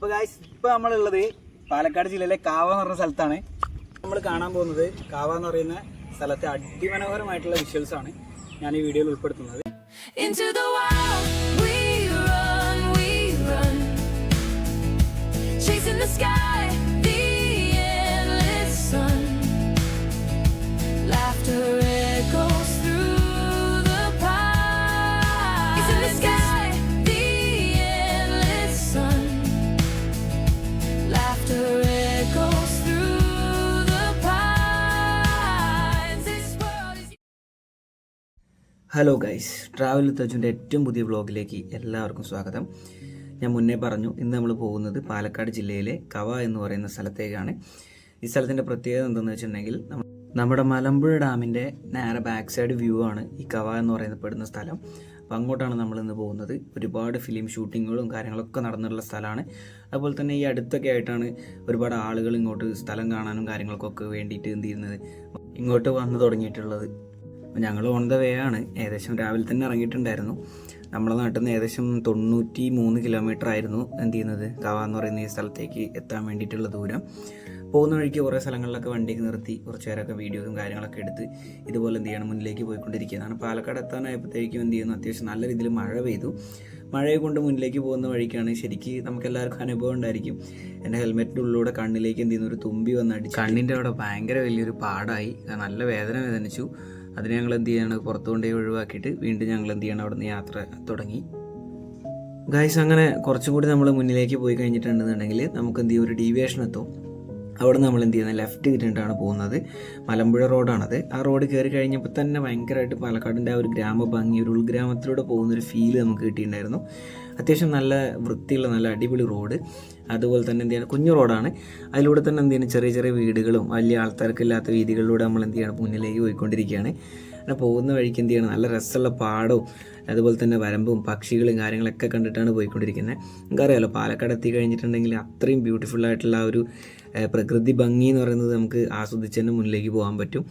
അപ്പോൾ ഗായ്സ് ഇപ്പോൾ നമ്മളുള്ളത് പാലക്കാട് ജില്ലയിലെ കാവ എന്ന് പറഞ്ഞ സ്ഥലത്താണ്. നമ്മൾ കാണാൻ പോകുന്നത് കാവ എന്ന് പറയുന്ന സ്ഥലത്തെ അതിമനോഹരമായിട്ടുള്ള വിഷ്വൽസ് ആണ് ഞാൻ ഈ വീഡിയോയിൽ ഉൾപ്പെടുത്തുന്നത്. ഹലോ ഗൈസ്, ട്രാവൽ വിത്ത് അജുൻ്റെ ഏറ്റവും പുതിയ വ്ളോഗിലേക്ക് എല്ലാവർക്കും സ്വാഗതം. ഞാൻ മുന്നേ പറഞ്ഞു, ഇന്ന് നമ്മൾ പോകുന്നത് പാലക്കാട് ജില്ലയിലെ കവ എന്ന് പറയുന്ന സ്ഥലത്തേക്കാണ്. ഈ സ്ഥലത്തിൻ്റെ പ്രത്യേകത എന്താണെന്ന് വെച്ചിട്ടുണ്ടെങ്കിൽ, നമ്മുടെ മലമ്പുഴ ഡാമിൻ്റെ നേരെ ബാക്ക് സൈഡ് വ്യൂ ആണ് ഈ കവ എന്ന് പറയുന്ന സ്ഥലം. അപ്പോൾ അങ്ങോട്ടാണ് നമ്മളിന്ന് പോകുന്നത്. ഒരുപാട് ഫിലിം ഷൂട്ടിങ്ങുകളും കാര്യങ്ങളൊക്കെ നടന്നിട്ടുള്ള സ്ഥലമാണ്. അതുപോലെ തന്നെ ഈ അടുത്തൊക്കെ ആയിട്ടാണ് ഒരുപാട് ആളുകൾ ഇങ്ങോട്ട് സ്ഥലം കാണാനും കാര്യങ്ങൾക്കൊക്കെ വേണ്ടിയിട്ട് എന്ത് ചെയ്യുന്നത് ഇങ്ങോട്ട് വന്നു തുടങ്ങിയിട്ടുള്ളത്. അപ്പോൾ ഞങ്ങൾ ഓൺ ദ വേ ആണ്. ഏകദേശം രാവിലെ തന്നെ ഇറങ്ങിയിട്ടുണ്ടായിരുന്നു. നമ്മുടെ നാട്ടിൽ നിന്ന് ഏകദേശം 93 കിലോമീറ്റർ ആയിരുന്നു എന്ത് ചെയ്യുന്നത് കവ എന്ന് പറയുന്ന ഈ സ്ഥലത്തേക്ക് എത്താൻ വേണ്ടിയിട്ടുള്ള ദൂരം. പോകുന്ന വഴിക്ക് കുറേ സ്ഥലങ്ങളിലൊക്കെ വണ്ടിക്ക് നിർത്തി കുറച്ച് നേരമൊക്കെ വീഡിയോസും കാര്യങ്ങളൊക്കെ എടുത്ത് ഇതുപോലെ എന്ത് ചെയ്യണം മുന്നിലേക്ക് പോയിക്കൊണ്ടിരിക്കുന്നതാണ്. പാലക്കാട് എത്താനായപ്പോഴത്തേക്കും എന്ത് ചെയ്യുന്നു, അത്യാവശ്യം നല്ല രീതിയിൽ മഴ പെയ്തു. മഴയെ കൊണ്ട് മുന്നിലേക്ക് പോകുന്ന വഴിക്കാണ് ശരിക്കും നമുക്കെല്ലാവർക്കും അനുഭവം ഉണ്ടായിരിക്കും. എൻ്റെ ഹെൽമെറ്റിൻ്റെ ഉള്ളിലൂടെ കണ്ണിലേക്ക് എന്ത് ചെയ്യുന്നു ഒരു തുമ്പി വന്നടിച്ച് കണ്ണിൻ്റെ അവിടെ ഭയങ്കര വലിയൊരു പാടായി. നല്ല വേദനിച്ചു. അതിന് ഞങ്ങൾ എന്ത് ചെയ്യാണ് പുറത്തു കൊണ്ടുപോയി ഒഴിവാക്കിയിട്ട് വീണ്ടും ഞങ്ങൾ എന്ത് ചെയ്യണം അവിടെ നിന്ന് യാത്ര തുടങ്ങി. ഗൈസ്, അങ്ങനെ കുറച്ചും കൂടി നമ്മൾ മുന്നിലേക്ക് പോയി കഴിഞ്ഞിട്ടുണ്ടെന്നുണ്ടെങ്കിൽ നമുക്ക് എന്ത് ചെയ്യും ഒരു ഡീവിയേഷൻ എത്തും. അവിടെ നമ്മൾ എന്ത് ചെയ്യുന്നത് ലെഫ്റ്റ് തിരിഞ്ഞിട്ടാണ് പോകുന്നത്. മലമ്പുഴ റോഡാണത്. ആ റോഡ് കയറി കഴിഞ്ഞപ്പോൾ തന്നെ ഭയങ്കരമായിട്ട് പാലക്കാടിൻ്റെ ആ ഒരു ഗ്രാമഭംഗി, ഒരു ഉൾഗ്രാമത്തിലൂടെ പോകുന്നൊരു ഫീല് നമുക്ക് കിട്ടിയിട്ടുണ്ടായിരുന്നു. അത്യാവശ്യം നല്ല വൃത്തിയുള്ള നല്ല അടിപൊളി റോഡ്. അതുപോലെ തന്നെ എന്ത് ചെയ്യണം കുഞ്ഞു റോഡാണ്. അതിലൂടെ തന്നെ എന്ത് ചെയ്യണം ചെറിയ ചെറിയ വീടുകളും വലിയ ആൾക്കാർക്കില്ലാത്ത വീതികളിലൂടെ നമ്മൾ എന്ത് ചെയ്യണം മുന്നിലേക്ക് പോയിക്കൊണ്ടിരിക്കുകയാണ്. അങ്ങനെ പോകുന്ന വഴിക്ക് എന്ത് ചെയ്യണം നല്ല രസമുള്ള പാടവും അതുപോലെ തന്നെ വരമ്പും പക്ഷികളും കാര്യങ്ങളൊക്കെ കണ്ടിട്ടാണ് പോയിക്കൊണ്ടിരിക്കുന്നത്. നമുക്കറിയാമല്ലോ പാലക്കാട് എത്തി കഴിഞ്ഞിട്ടുണ്ടെങ്കിൽ അത്രയും ബ്യൂട്ടിഫുൾ ആയിട്ടുള്ള ആ ഒരു പ്രകൃതി ഭംഗി എന്ന് പറയുന്നത് നമുക്ക് ആസ്വദിച്ച് തന്നെ മുന്നിലേക്ക് പോകാൻ പറ്റും.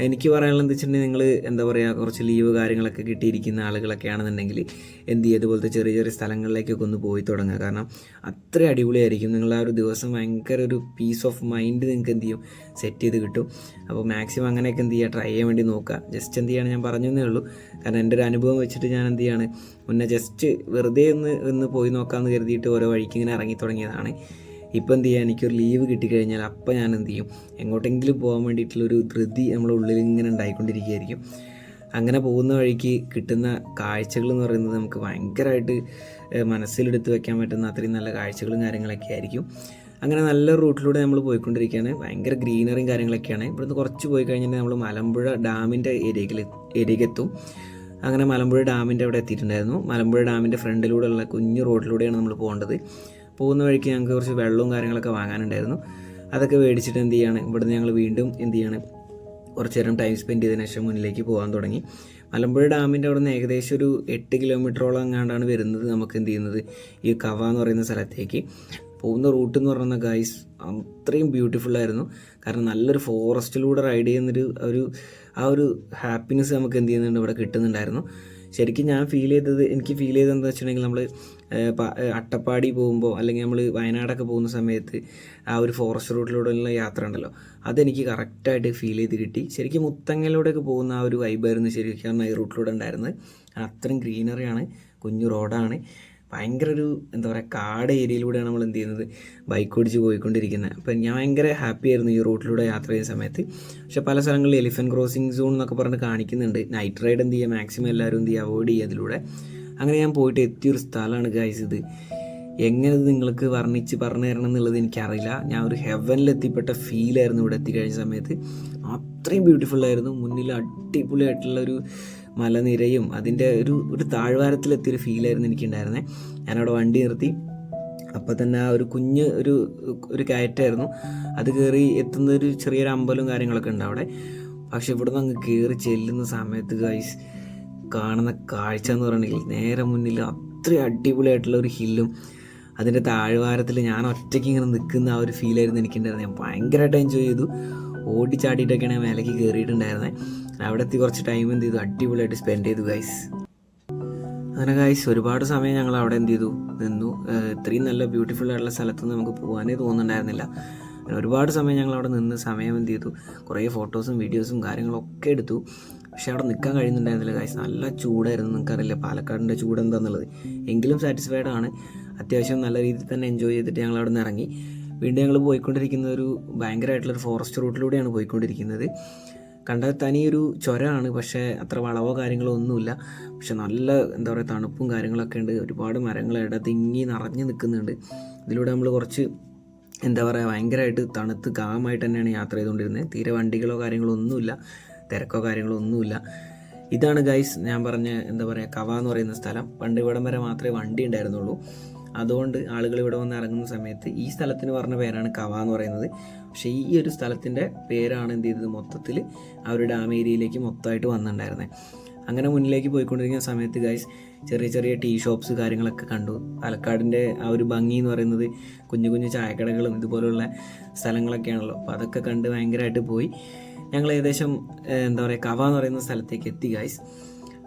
എനിക്ക് പറയാനുള്ളത് എന്താ വെച്ചിട്ടുണ്ടെങ്കിൽ, നിങ്ങൾ എന്താ പറയുക കുറച്ച് ലീവ് കാര്യങ്ങളൊക്കെ കിട്ടിയിരിക്കുന്ന ആളുകളൊക്കെ ആണെന്നുണ്ടെങ്കിൽ എന്ത് ചെയ്യുക ഇതുപോലത്തെ ചെറിയ ചെറിയ സ്ഥലങ്ങളിലേക്കൊക്കെ ഒന്ന് പോയി തുടങ്ങുക. കാരണം അത്ര അടിപൊളിയായിരിക്കും. നിങ്ങൾ ആ ഒരു ദിവസം ഭയങ്കര ഒരു പീസ് ഓഫ് മൈൻഡ് നിങ്ങൾക്ക് എന്ത് ചെയ്യും സെറ്റ് ചെയ്ത് കിട്ടും. അപ്പോൾ മാക്സിമം അങ്ങനെയൊക്കെ എന്ത് ചെയ്യുക ട്രൈ ചെയ്യാൻ വേണ്ടി നോക്കുക. ജസ്റ്റ് എന്ത് ചെയ്യാണ് ഞാൻ പറഞ്ഞതേ ഉള്ളൂ. കാരണം എൻ്റെ ഒരു അനുഭവം വെച്ചിട്ട് ഞാൻ എന്ത് ചെയ്യാണ് മുന്നേ ജസ്റ്റ് വെറുതെ ഒന്ന് പോയി നോക്കാമെന്ന് കരുതിയിട്ട് ഓരോ വഴിക്ക് ഇങ്ങനെ ഇറങ്ങി തുടങ്ങിയതാണ്. ഇപ്പോൾ എന്ത് ചെയ്യുക എനിക്കൊരു ലീവ് കിട്ടിക്കഴിഞ്ഞാൽ അപ്പം ഞാൻ എന്ത് ചെയ്യും എങ്ങോട്ടെങ്കിലും പോകാൻ വേണ്ടിയിട്ടുള്ളൊരു ധൃതി നമ്മുടെ ഉള്ളിൽ ഇങ്ങനെ ഉണ്ടായിക്കൊണ്ടിരിക്കുകയായിരിക്കും. അങ്ങനെ പോകുന്ന വഴിക്ക് കിട്ടുന്ന കാഴ്ചകൾ എന്ന് പറയുന്നത് നമുക്ക് ഭയങ്കരമായിട്ട് മനസ്സിലെടുത്ത് വെക്കാൻ പറ്റുന്ന അത്രയും നല്ല കാഴ്ചകളും കാര്യങ്ങളൊക്കെ ആയിരിക്കും. അങ്ങനെ നല്ല റൂട്ടിലൂടെ നമ്മൾ പോയിക്കൊണ്ടിരിക്കുകയാണ്. ഭയങ്കര ഗ്രീനറിയും കാര്യങ്ങളൊക്കെയാണ്. ഇവിടുന്ന് കുറച്ച് പോയി കഴിഞ്ഞാൽ നമ്മൾ മലമ്പുഴ ഡാമിൻ്റെ ഏരിയയ്ക്ക് എത്തും. അങ്ങനെ മലമ്പുഴ ഡാമിൻ്റെ അവിടെ എത്തിയിട്ടുണ്ടായിരുന്നു. മലമ്പുഴ ഡാമിൻ്റെ ഫ്രണ്ടിലൂടെയുള്ള കുഞ്ഞു റോഡിലൂടെയാണ് നമ്മൾ പോകേണ്ടത്. പോകുന്ന വഴിക്ക് ഞങ്ങൾക്ക് കുറച്ച് വെള്ളവും കാര്യങ്ങളൊക്കെ വാങ്ങാനുണ്ടായിരുന്നു. അതൊക്കെ മേടിച്ചിട്ട് എന്ത് ചെയ്യാണ് ഇവിടുന്ന് ഞങ്ങൾ വീണ്ടും എന്ത് ചെയ്യാണ് കുറച്ച് നേരം ടൈം സ്പെൻഡ് ചെയ്തതിനു ശേഷം മുന്നിലേക്ക് പോകാൻ തുടങ്ങി. മലമ്പുഴ ഡാമിൻ്റെ അവിടെ നിന്ന് ഏകദേശം ഒരു 8 കിലോമീറ്ററോളം എങ്ങാണ്ടാണ് വരുന്നത് നമുക്ക് എന്ത് ചെയ്യുന്നത് ഈ കവ എന്ന് പറയുന്ന സ്ഥലത്തേക്ക്. പോകുന്ന റൂട്ട് എന്ന് പറയുന്ന ഗൈസ് അത്രയും ബ്യൂട്ടിഫുള്ളായിരുന്നു. കാരണം നല്ലൊരു ഫോറസ്റ്റിലൂടെ റൈഡ് ചെയ്യുന്നൊരു ആ ഒരു ഹാപ്പിനെസ് നമുക്ക് എന്ത് ചെയ്യുന്നുണ്ട് ഇവിടെ കിട്ടുന്നുണ്ടായിരുന്നു. ശരിക്കും എനിക്ക് ഫീൽ ചെയ്തത് എന്താ വെച്ചിട്ടുണ്ടെങ്കിൽ, നമ്മൾ അട്ടപ്പാടി പോകുമ്പോൾ അല്ലെങ്കിൽ നമ്മൾ വയനാടൊക്കെ പോകുന്ന സമയത്ത് ആ ഒരു ഫോറസ്റ്റ് റൂട്ടിലൂടെയുള്ള യാത്ര ഉണ്ടല്ലോ, അതെനിക്ക് കറക്റ്റായിട്ട് ഫീൽ ചെയ്ത് കിട്ടി. ശരിക്കും മുത്തങ്ങയിലൂടെയൊക്കെ പോകുന്ന ആ ഒരു വൈബായിരുന്നു ശരിക്കും ഈ റൂട്ടിലൂടെ ഉണ്ടായിരുന്നത്. അത്രയും ഗ്രീനറിയാണ്, കുഞ്ഞു റോഡാണ്, ഭയങ്കര ഒരു എന്താ പറയുക കാട് ഏരിയയിലൂടെയാണ് നമ്മൾ എന്ത് ചെയ്യുന്നത് ബൈക്ക് ഓടിച്ച് പോയിക്കൊണ്ടിരിക്കുന്നത്. അപ്പം ഞാൻ ഭയങ്കര ഹാപ്പി ആയിരുന്നു ഈ റൂട്ടിലൂടെ യാത്ര ചെയ്യുന്ന സമയത്ത്. പക്ഷേ പല സ്ഥലങ്ങളിൽ എലിഫൻറ്റ് ക്രോസിംഗ് സോൺ എന്നൊക്കെ പറഞ്ഞ് കാണിക്കുന്നുണ്ട്. നൈറ്റ് റൈഡ് എന്ത് ചെയ്യുക മാക്സിമം എല്ലാവരും എന്ത് ചെയ്യുക അവോയ്ഡ് ചെയ്യുക അതിലൂടെ. അങ്ങനെ ഞാൻ പോയിട്ട് എത്തിയൊരു സ്ഥലമാണ് ഗൈസ് ഇത്. എങ്ങനെ നിങ്ങൾക്ക് പറഞ്ഞു തരണം എന്നുള്ളത് എനിക്കറിയില്ല. ഞാൻ ഒരു ഹെവനിലെത്തിപ്പെട്ട ഫീലായിരുന്നു ഇവിടെ എത്തിക്കഴിഞ്ഞ സമയത്ത്. അത്രയും ബ്യൂട്ടിഫുള്ളായിരുന്നു. മുന്നിൽ അടിപൊളിയായിട്ടുള്ള ഒരു മലനിരയും അതിൻ്റെ ഒരു താഴ്വാരത്തിലെത്തിയൊരു ഫീലായിരുന്നു എനിക്കുണ്ടായിരുന്നത്. ഞാനവിടെ വണ്ടി നിർത്തി. അപ്പോൾ തന്നെ ആ ഒരു കുഞ്ഞ് ഒരു കയറ്റായിരുന്നു. അത് കയറി എത്തുന്നൊരു ചെറിയൊരു അമ്പലവും കാര്യങ്ങളൊക്കെ ഉണ്ട് അവിടെ. പക്ഷെ ഇവിടെ നിന്ന് അങ്ങ് കയറി ചെല്ലുന്ന സമയത്ത് ഗൈസ് കാണുന്ന കാഴ്ച എന്ന് പറയണമെങ്കിൽ നേരെ മുന്നിൽ അത്രയും അടിപൊളിയായിട്ടുള്ള ഒരു ഹില്ലും അതിൻ്റെ താഴ്വാരത്തിൽ ഞാൻ ഒറ്റയ്ക്ക് ഇങ്ങനെ നിൽക്കുന്ന ആ ഒരു ഫീലായിരുന്നു എനിക്കുണ്ടായിരുന്നത്. ഞാൻ ഭയങ്കരമായിട്ട് എൻജോയ് ചെയ്തു. ഓടിച്ചാടിയിട്ടൊക്കെയാണ് മേലേക്ക് കയറിയിട്ടുണ്ടായിരുന്നത്. അവിടെ എത്തി കുറച്ച് ടൈം എന്ത് ചെയ്തു അടിപൊളിയായിട്ട് സ്പെൻഡ് ചെയ്തു ഗൈസ്. അങ്ങനെ ഗൈസ് ഒരുപാട് സമയം ഞങ്ങൾ അവിടെ എന്ത് ചെയ്തു നിന്നു. ഇത്രയും നല്ല ബ്യൂട്ടിഫുൾ ആയിട്ടുള്ള സ്ഥലത്ത് നമുക്ക് പോകാനേ തോന്നുന്നുണ്ടായിരുന്നില്ല. ഒരുപാട് സമയം ഞങ്ങൾ അവിടെ നിന്ന് സമയം എന്ത് ചെയ്തു, കുറേ ഫോട്ടോസും വീഡിയോസും കാര്യങ്ങളൊക്കെ എടുത്തു. പക്ഷേ അവിടെ നിൽക്കാൻ കഴിയുന്നുണ്ടായിരുന്നില്ല ഗൈസ്. നല്ല ചൂടായിരുന്നു. നിങ്ങൾക്കറിയില്ല പാലക്കാടിൻ്റെ ചൂട് എന്താണെന്നുള്ളത്. എങ്കിലും സാറ്റിസ്ഫൈഡ് ആണ്. അത്യാവശ്യം നല്ല രീതിയിൽ തന്നെ എൻജോയ് ചെയ്തിട്ട് ഞങ്ങൾ അവിടെ നിന്ന് ഇറങ്ങി. വീണ്ടും ഞങ്ങൾ പോയിക്കൊണ്ടിരിക്കുന്ന ഒരു ഭയങ്കരമായിട്ടുള്ളൊരു ഫോറസ്റ്റ് റൂട്ടിലൂടെയാണ് പോയിക്കൊണ്ടിരിക്കുന്നത്. കണ്ടാൽ തനിയൊരു ചുരമാണ്, പക്ഷേ അത്ര വളവോ കാര്യങ്ങളോ ഒന്നുമില്ല. പക്ഷെ നല്ല എന്താ പറയുക തണുപ്പും കാര്യങ്ങളൊക്കെ ഉണ്ട്. ഒരുപാട് മരങ്ങൾ തിങ്ങി നിറഞ്ഞ് നിൽക്കുന്നുണ്ട്. ഇതിലൂടെ നമ്മൾ കുറച്ച് എന്താ പറയുക ഭയങ്കരമായിട്ട് തണുത്ത് കാമായിട്ട് തന്നെയാണ് യാത്ര ചെയ്തുകൊണ്ടിരുന്നത്. തീരെ വണ്ടികളോ കാര്യങ്ങളോ ഒന്നുമില്ല, തിരക്കോ കാര്യങ്ങളോ ഒന്നുമില്ല. ഇതാണ് ഗൈസ് ഞാൻ പറഞ്ഞ എന്താ പറയുക കവ എന്ന് പറയുന്ന സ്ഥലം. പണ്ട് ഇവിടം വരെ മാത്രമേ വണ്ടി ഉണ്ടായിരുന്നുള്ളൂ. അതുകൊണ്ട് ആളുകൾ ഇവിടെ വന്ന് ഇറങ്ങുന്ന സമയത്ത് ഈ സ്ഥലത്തിന് പറഞ്ഞ പേരാണ് കവ എന്ന് പറയുന്നത്. പക്ഷേ ഈ ഒരു സ്ഥലത്തിൻ്റെ പേരാണ് എന്ത് ചെയ്തത് മൊത്തത്തിൽ ആ ഒരു ഡാം ഏരിയയിലേക്ക് മൊത്തമായിട്ട് വന്നിട്ടുണ്ടായിരുന്നത്. അങ്ങനെ മുന്നിലേക്ക് പോയിക്കൊണ്ടിരിക്കുന്ന സമയത്ത് ഗൈസ് ചെറിയ ചെറിയ ടീ ഷോപ്സ് കാര്യങ്ങളൊക്കെ കണ്ടു. പാലക്കാടിൻ്റെ ആ ഒരു ഭംഗി എന്ന് പറയുന്നത് കുഞ്ഞു കുഞ്ഞു ചായക്കടകളും ഇതുപോലുള്ള സ്ഥലങ്ങളൊക്കെയാണല്ലോ. അപ്പോൾ അതൊക്കെ കണ്ട് ഭയങ്കരമായിട്ട് പോയി. ഞങ്ങൾ ഏകദേശം എന്താ പറയുക കവ എന്ന് പറയുന്ന സ്ഥലത്തേക്ക് എത്തി ഗൈസ്.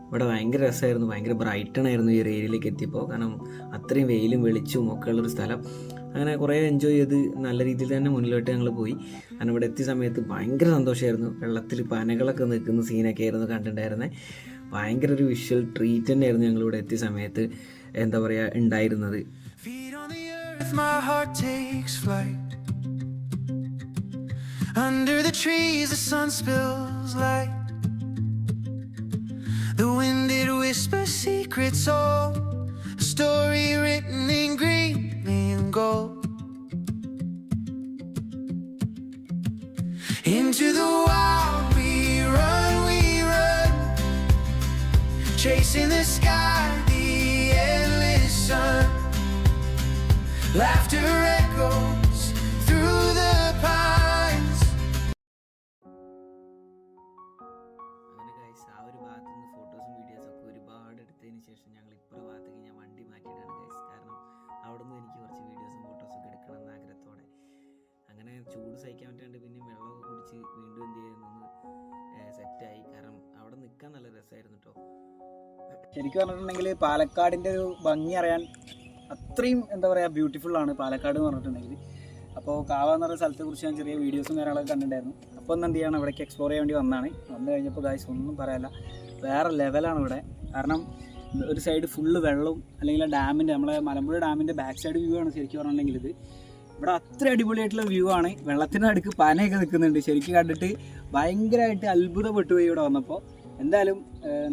ഇവിടെ ഭയങ്കര രസമായിരുന്നു, ഭയങ്കര ബ്രൈറ്റണായിരുന്നു ഈ ഒരു ഏരിയയിലേക്ക് എത്തിയപ്പോൾ. കാരണം അത്രയും വെയിലും വെളിച്ചവും ഒക്കെ ഉള്ളൊരു സ്ഥലം. അങ്ങനെ കുറേ എൻജോയ് ചെയ്ത് നല്ല രീതിയിൽ തന്നെ മുന്നിലോട്ട് ഞങ്ങൾ പോയി. കാരണം ഇവിടെ എത്തിയ സമയത്ത് ഭയങ്കര സന്തോഷമായിരുന്നു. വെള്ളത്തിൽ പനകളൊക്കെ നിൽക്കുന്ന സീനൊക്കെ ആയിരുന്നു കണ്ടിട്ടുണ്ടായിരുന്നത്. ഭയങ്കര ഒരു വിഷ്വൽ ട്രീറ്റ് തന്നെയായിരുന്നു ഞങ്ങളിവിടെ എത്തിയ സമയത്ത് എന്താ പറയുക ഉണ്ടായിരുന്നത്. Under the trees the sun spills light. The wind it whispers secrets, all a story written in green and gold. Into the wild we run, chasing the sky, the endless sun. Laughter echoes through the pines. അങ്ങനെ guys ആ ഒരു ഭാഗത്ത് നിന്ന് ഫോട്ടോസും വീഡിയോസൊക്കെ ഒരുപാട് എടുത്തതിന് ശേഷം ഞങ്ങൾ ഇപ്പുറ ഭാഗത്തേക്ക് ഞാൻ വണ്ടി മാറ്റിയിട്ടാണ് ഗൈസ്. കാരണം അവിടെ നിന്ന് എനിക്ക് കുറച്ച് വീഡിയോസും ഫോട്ടോസൊക്കെ എടുക്കണം എന്ന ആഗ്രഹത്തോടെ. അങ്ങനെ ചൂട് സഹിക്കാൻ പറ്റാണ്ട് പിന്നെ വെള്ളമൊക്കെ കുടിച്ച് വീണ്ടും എന്ത് ചെയ്യുന്നൊന്ന് സെറ്റായി. കാരണം അവിടെ നിൽക്കാൻ നല്ല രസമായിരുന്നു കേട്ടോ. ശരിക്കും പറഞ്ഞിട്ടുണ്ടെങ്കിൽ പാലക്കാടിൻ്റെ ഒരു ഭംഗി അറിയാൻ അത്രയും എന്താ പറയുക ബ്യൂട്ടിഫുള്ളാണ് പാലക്കാട് എന്ന് പറഞ്ഞിട്ടുണ്ടെങ്കിൽ. അപ്പോൾ കാവ എന്ന് പറയുന്ന സ്ഥലത്തെക്കുറിച്ച് ഞാൻ ചെറിയ വീഡിയോസും കാര്യങ്ങളൊക്കെ കണ്ടിട്ടുണ്ടായിരുന്നു. അപ്പോൾ ഒന്ന് എന്ത് ചെയ്യണം ഇവിടേക്ക് എക്സ്പ്ലോർ ചെയ്യാൻ വേണ്ടി വന്നതാണ്. വന്നു കഴിഞ്ഞപ്പോൾ ഗൈസ് ഒന്നും പറയാനില്ല, വേറെ ലെവലാണ് ഇവിടെ. കാരണം ഒരു സൈഡ് ഫുള്ള് വെള്ളവും അല്ലെങ്കിൽ ഡാമിൻ്റെ നമ്മളെ മലമ്പുഴ ഡാമിൻ്റെ ബാക്ക് സൈഡ് വ്യൂ ആണ് ശരിക്കും പറഞ്ഞിട്ടുണ്ടെങ്കിൽ ഇത്. ഇവിടെ അത്ര അടിപൊളിയായിട്ടുള്ള വ്യൂ ആണ്. വെള്ളത്തിൻ്റെ അടുക്ക് പനയൊക്കെ നിൽക്കുന്നുണ്ട്. ശരിക്കും കണ്ടിട്ട് ഭയങ്കരമായിട്ട് അത്ഭുതപ്പെട്ടു പോയി ഇവിടെ വന്നപ്പോൾ. എന്തായാലും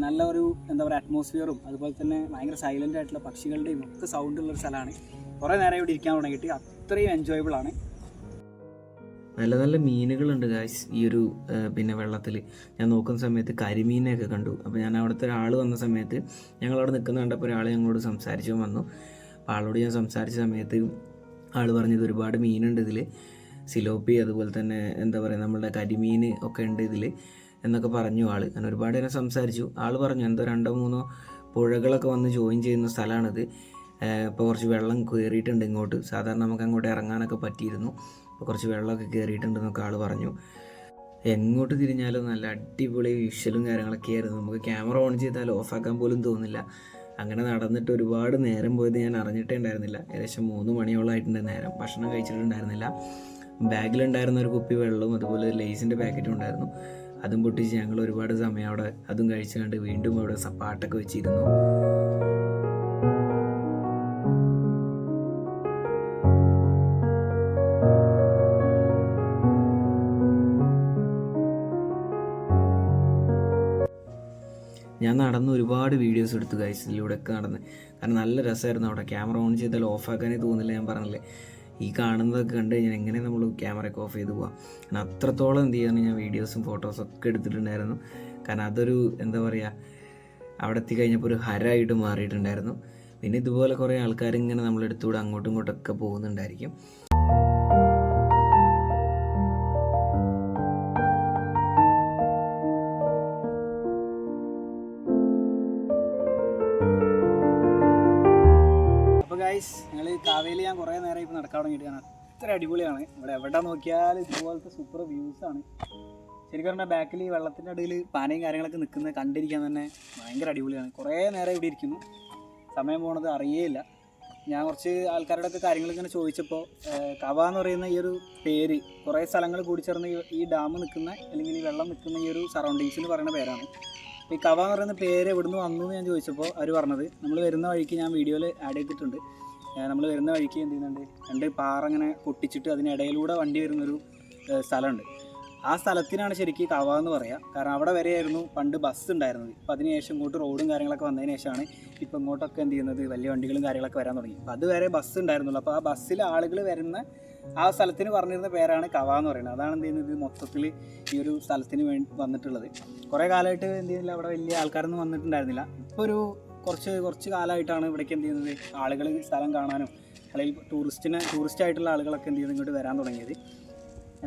നല്ല ഒരു എന്താ പറയുക അറ്റ്മോസ്ഫിയറും അതുപോലെ തന്നെ ഭയങ്കര സൈലൻ്റ് ആയിട്ടുള്ള പക്ഷികളുടെയും ഒക്കെ സൗണ്ട് ഉള്ളൊരു സ്ഥലമാണ്. കുറേ നേരം ഇവിടെ ഇരിക്കാൻ തുടങ്ങിയിട്ട് അത്രയും എൻജോയബിൾ ആണ്. നല്ല നല്ല മീനുകളുണ്ട് ഗായ്സ് ഈ ഒരു പിന്നെ വെള്ളത്തിൽ. ഞാൻ നോക്കുന്ന സമയത്ത് കരിമീനെയൊക്കെ കണ്ടു. അപ്പോൾ ഞാൻ അവിടുത്തെ ഒരാൾ വന്ന സമയത്ത് ഞങ്ങളവിടെ നിൽക്കുന്ന കണ്ടപ്പോൾ ഒരാൾ ഞങ്ങളോട് സംസാരിച്ചു വന്നു. അപ്പോൾ ആളോട് ഞാൻ സംസാരിച്ച സമയത്ത് ആൾ പറഞ്ഞത് ഒരുപാട് മീനുണ്ട് ഇതിൽ, സിലോപ്പി അതുപോലെ തന്നെ എന്താ പറയുക നമ്മളുടെ കരിമീൻ ഒക്കെ ഉണ്ട് ഇതിൽ എന്നൊക്കെ പറഞ്ഞു ആൾ. ഞാൻ ഒരുപാട് നേരം സംസാരിച്ചു. ആൾ പറഞ്ഞു എന്തോ 2-3 പുഴകളൊക്കെ വന്ന് ജോയിൻ ചെയ്യുന്ന സ്ഥലമാണിത്. ഇപ്പോൾ കുറച്ച് വെള്ളം കയറിയിട്ടുണ്ട് ഇങ്ങോട്ട്. സാധാരണ നമുക്ക് അങ്ങോട്ട് ഇറങ്ങാനൊക്കെ പറ്റിയിരുന്നു. അപ്പോൾ കുറച്ച് വെള്ളമൊക്കെ കയറിയിട്ടുണ്ടെന്നൊക്കെ ആൾ പറഞ്ഞു. എങ്ങോട്ട് തിരിഞ്ഞാലും നല്ല അടിപൊളി വിഷ്വലും കാര്യങ്ങളൊക്കെ ആയിരുന്നു. നമുക്ക് ക്യാമറ ഓൺ ചെയ്താൽ ഓഫാക്കാൻ പോലും തോന്നില്ല. അങ്ങനെ നടന്നിട്ട് ഒരുപാട് നേരം പോയത് ഞാൻ അറിഞ്ഞിട്ടേ ഉണ്ടായിരുന്നില്ല. ഏകദേശം 3 മണിയോളമായിട്ടുണ്ട് നേരം. ഭക്ഷണം കഴിച്ചിട്ടുണ്ടായിരുന്നില്ല. ബാഗിലുണ്ടായിരുന്ന ഒരു കുപ്പി വെള്ളവും അതുപോലെ ലേസിൻ്റെ പാക്കറ്റും ഉണ്ടായിരുന്നു. അതും പൊട്ടിച്ച് ഞങ്ങൾ ഒരുപാട് സമയം അവിടെ അതും കഴിച്ച് കണ്ട് വീണ്ടും അവിടെ പാട്ടൊക്കെ വെച്ചിരുന്നു. ഞാൻ നടന്ന് ഒരുപാട് വീഡിയോസ് എടുത്തു ഗൈസ് ഇതിലൂടെയൊക്കെ നടന്ന്. കാരണം നല്ല രസമായിരുന്നു അവിടെ. ക്യാമറ ഓൺ ചെയ്താൽ ഓഫാക്കാനേ തോന്നില്ല. ഞാൻ പറഞ്ഞില്ലേ ഈ കാണുന്നതൊക്കെ കണ്ട് കഴിഞ്ഞാൽ എങ്ങനെ നമ്മൾ ക്യാമറയൊക്കെ ഓഫ് ചെയ്ത് പോകാം. കാരണം അത്രത്തോളം എന്ത് ചെയ്യാൻ ഞാൻ വീഡിയോസും ഫോട്ടോസും ഒക്കെ എടുത്തിട്ടുണ്ടായിരുന്നു. കാരണം അതൊരു എന്താ പറയുക അവിടെ എത്തിക്കഴിഞ്ഞപ്പോൾ ഒരു ഹരമായിട്ട് മാറിയിട്ടുണ്ടായിരുന്നു. പിന്നെ ഇതുപോലെ കുറേ ആൾക്കാരിങ്ങനെ നമ്മളെടുത്തുകൂടെ അങ്ങോട്ടും ഇങ്ങോട്ടൊക്കെ പോകുന്നുണ്ടായിരിക്കും. ഗൈസ് ഞങ്ങൾ കാവേരി ഞാൻ കുറേ നേരം ഇപ്പോൾ നടക്കാൻ തുടങ്ങിയിട്ടാണ്. അത്ര അടിപൊളിയാണ് ഇവിടെ. എവിടെ നോക്കിയാലും ഇതുപോലത്തെ സൂപ്പർ വ്യൂസാണ്. ശരിക്കും പറഞ്ഞാൽ ബാക്കിൽ ഈ വെള്ളത്തിൻ്റെ അടിയിൽ പാനയും കാര്യങ്ങളൊക്കെ നിൽക്കുന്നത് കണ്ടിരിക്കാൻ തന്നെ ഭയങ്കര അടിപൊളിയാണ്. കുറേ നേരം ഇവിടെ ഇരിക്കുന്നു. സമയം പോണത് അറിയേയില്ല. ഞാൻ കുറച്ച് ആൾക്കാരോടൊക്കെ കാര്യങ്ങൾ ഇങ്ങനെ ചോദിച്ചപ്പോൾ കവ എന്ന് പറയുന്ന ഈ ഒരു പേര് കുറേ സ്ഥലങ്ങൾ കൂടിച്ചേർന്ന് ഈ ഡാം നിൽക്കുന്ന അല്ലെങ്കിൽ ഈ വെള്ളം നിൽക്കുന്ന ഈ ഒരു സറൗണ്ടിങ്സിൽ പറയുന്ന പേരാണ്. ഈ കവ എന്ന് പറയുന്ന പേര് എവിടുന്ന് വന്നു എന്ന് ഞാൻ ചോദിച്ചപ്പോൾ അവർ പറഞ്ഞത്, നമ്മൾ വരുന്ന വഴിക്ക് ഞാൻ വീഡിയോയിൽ ആഡ് ചെയ്തിട്ടുണ്ട്, നമ്മൾ വരുന്ന വഴിക്ക് എന്ത് ചെയ്യുന്നുണ്ട്, 2 പാറ ഇങ്ങനെ പൊട്ടിച്ചിട്ട് അതിനിടയിലൂടെ വണ്ടി വരുന്നൊരു സ്ഥലമുണ്ട്. ആ സ്ഥലത്തിനാണ് ശരിക്കും കവ എന്ന് പറയുക. കാരണം അവിടെ വരെയായിരുന്നു പണ്ട് ബസ് ഉണ്ടായിരുന്നത്. അപ്പോൾ അതിനുശേഷം ഇങ്ങോട്ട് റോഡും കാര്യങ്ങളൊക്കെ വന്നതിന് ശേഷമാണ് ഇപ്പോൾ ഇങ്ങോട്ടൊക്കെ എന്ത് ചെയ്യുന്നത് വലിയ വണ്ടികളും കാര്യങ്ങളൊക്കെ വരാൻ തുടങ്ങി. അപ്പോൾ അതുവരെ ബസ് ഉണ്ടായിരുന്നുള്ളൂ. അപ്പോൾ ആ ബസ്സിൽ ആളുകൾ വരുന്ന ആ സ്ഥലത്തിന് പറഞ്ഞിരുന്ന പേരാണ് കവ എന്ന് പറയുന്നത്. അതാണ് എന്ത് ചെയ്യുന്നത് മൊത്തത്തിൽ ഈ ഒരു സ്ഥലത്തിന് വേണ്ടി വന്നിട്ടുള്ളത്. കുറേ കാലമായിട്ട് എന്ത് ചെയ്യുന്നില്ല, അവിടെ വലിയ ആൾക്കാരൊന്നും വന്നിട്ടുണ്ടായിരുന്നില്ല. ഇപ്പോൾ ഒരു കുറച്ച് കാലമായിട്ടാണ് ഇവിടേക്ക് എന്ത് ചെയ്യുന്നത് ആളുകൾ സ്ഥലം കാണാനും അല്ലെങ്കിൽ ടൂറിസ്റ്റ് ആയിട്ടുള്ള ആളുകളൊക്കെ എന്ത് ചെയ്യുന്നത് ഇങ്ങോട്ട് വരാൻ തുടങ്ങിയത്.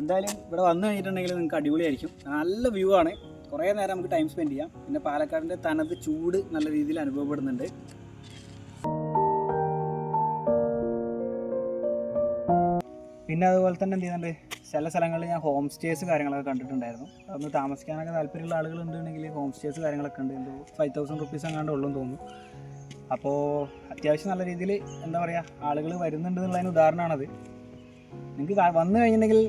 എന്തായാലും ഇവിടെ വന്നു കഴിഞ്ഞിട്ടുണ്ടെങ്കിൽ നിങ്ങൾക്ക് അടിപൊളിയായിരിക്കും. നല്ല വ്യൂ ആണ്, കുറേ നേരം നമുക്ക് ടൈം സ്പെൻഡ് ചെയ്യാം. പിന്നെ പാലക്കാടിൻ്റെ തനത് ചൂട് നല്ല രീതിയിൽ അനുഭവപ്പെടുന്നുണ്ട്. പിന്നെ അതുപോലെ തന്നെ എന്ത് ചെയ്യുന്നുണ്ട്, ചില സ്ഥലങ്ങളിൽ ഞാൻ ഹോം സ്റ്റേസ് കാര്യങ്ങളൊക്കെ കണ്ടിട്ടുണ്ടായിരുന്നു. അതൊന്ന് താമസിക്കാനൊക്കെ താല്പര്യമുള്ള ആളുകളുണ്ടെങ്കിൽ ഹോം സ്റ്റേസ് കാര്യങ്ങളൊക്കെ ഉണ്ട്. എന്തോ 5,000 റുപ്പീസ് എങ്ങാണ്ട് ഉള്ളൂ എന്ന് തോന്നുന്നു. അപ്പോൾ അത്യാവശ്യം നല്ല രീതിയിൽ എന്താ പറയുക ആളുകൾ വരുന്നുണ്ട് എന്നുള്ളതിന് ഉദാഹരണമാണത്. നിങ്ങൾക്ക് വന്നു കഴിഞ്ഞിട്ടുണ്ടെങ്കിൽ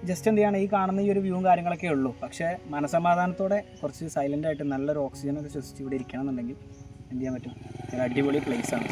ജസ്റ്റ് എന്ത് ചെയ്യണം, ഈ കാണുന്ന ഈ ഒരു വ്യൂവും കാര്യങ്ങളൊക്കെ ഉള്ളൂ. പക്ഷേ മനസമാധാനത്തോടെ കുറച്ച് സൈലൻ്റ് ആയിട്ട് നല്ലൊരു ഓക്സിജനൊക്കെ ശ്വസിച്ച് ഇവിടെ ഇരിക്കണം എന്നുണ്ടെങ്കിൽ എന്ത് ചെയ്യാൻ പറ്റും, ഒരു അടിപൊളി പ്ലേസാണ്.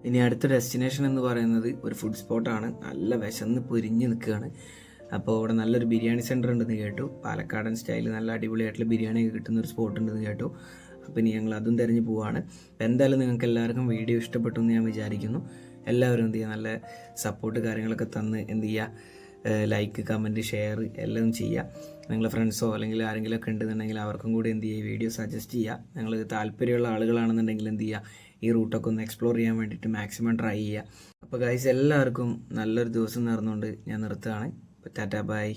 ഇനി അടുത്ത ഡെസ്റ്റിനേഷൻ എന്ന് പറയുന്നത് ഒരു ഫുഡ് സ്പോട്ടാണ്. നല്ല വിശന്ന് പൊരിഞ്ഞ് നിൽക്കുകയാണ്. അപ്പോൾ ഇവിടെ നല്ലൊരു ബിരിയാണി സെൻറ്റർ ഉണ്ടെന്ന് കേട്ടു. പാലക്കാടൻ സ്റ്റൈൽ നല്ല അടിപൊളിയായിട്ടുള്ള ബിരിയാണിയൊക്കെ കിട്ടുന്ന ഒരു സ്പോട്ട് ഉണ്ടെന്ന് കേട്ടു. അപ്പോൾ ഇനി ഞങ്ങൾ അതും തിരഞ്ഞ് പോവാണ്. അപ്പോൾ എന്തായാലും നിങ്ങൾക്ക് എല്ലാവർക്കും വീഡിയോ ഇഷ്ടപ്പെട്ടു എന്ന് ഞാൻ വിചാരിക്കുന്നു. എല്ലാവരും എന്ത് ചെയ്യുക, നല്ല സപ്പോർട്ട് കാര്യങ്ങളൊക്കെ തന്ന് എന്ത് ചെയ്യുക, ലൈക്ക്, കമൻറ്റ്, ഷെയർ എല്ലാം ചെയ്യുക. നിങ്ങളുടെ ഫ്രണ്ട്സോ അല്ലെങ്കിൽ ആരെങ്കിലുമൊക്കെ ഉണ്ടെന്നുണ്ടെങ്കിൽ അവർക്കും കൂടി എന്ത് ചെയ്യുക, വീഡിയോ സജസ്റ്റ് ചെയ്യുക. നിങ്ങൾ താല്പര്യമുള്ള ആളുകളാണെന്നുണ്ടെങ്കിൽ എന്ത് ചെയ്യുക, ഈ റൂട്ടൊക്കെ ഒന്ന് എക്സ്പ്ലോർ ചെയ്യാൻ വേണ്ടിയിട്ട് മാക്സിമം ട്രൈ ചെയ്യുക. അപ്പോൾ ഗൈസ് എല്ലാവർക്കും നല്ലൊരു ദിവസം നേർന്നുകൊണ്ട് ഞാൻ നിർത്തുകയാണ്. Tata bye.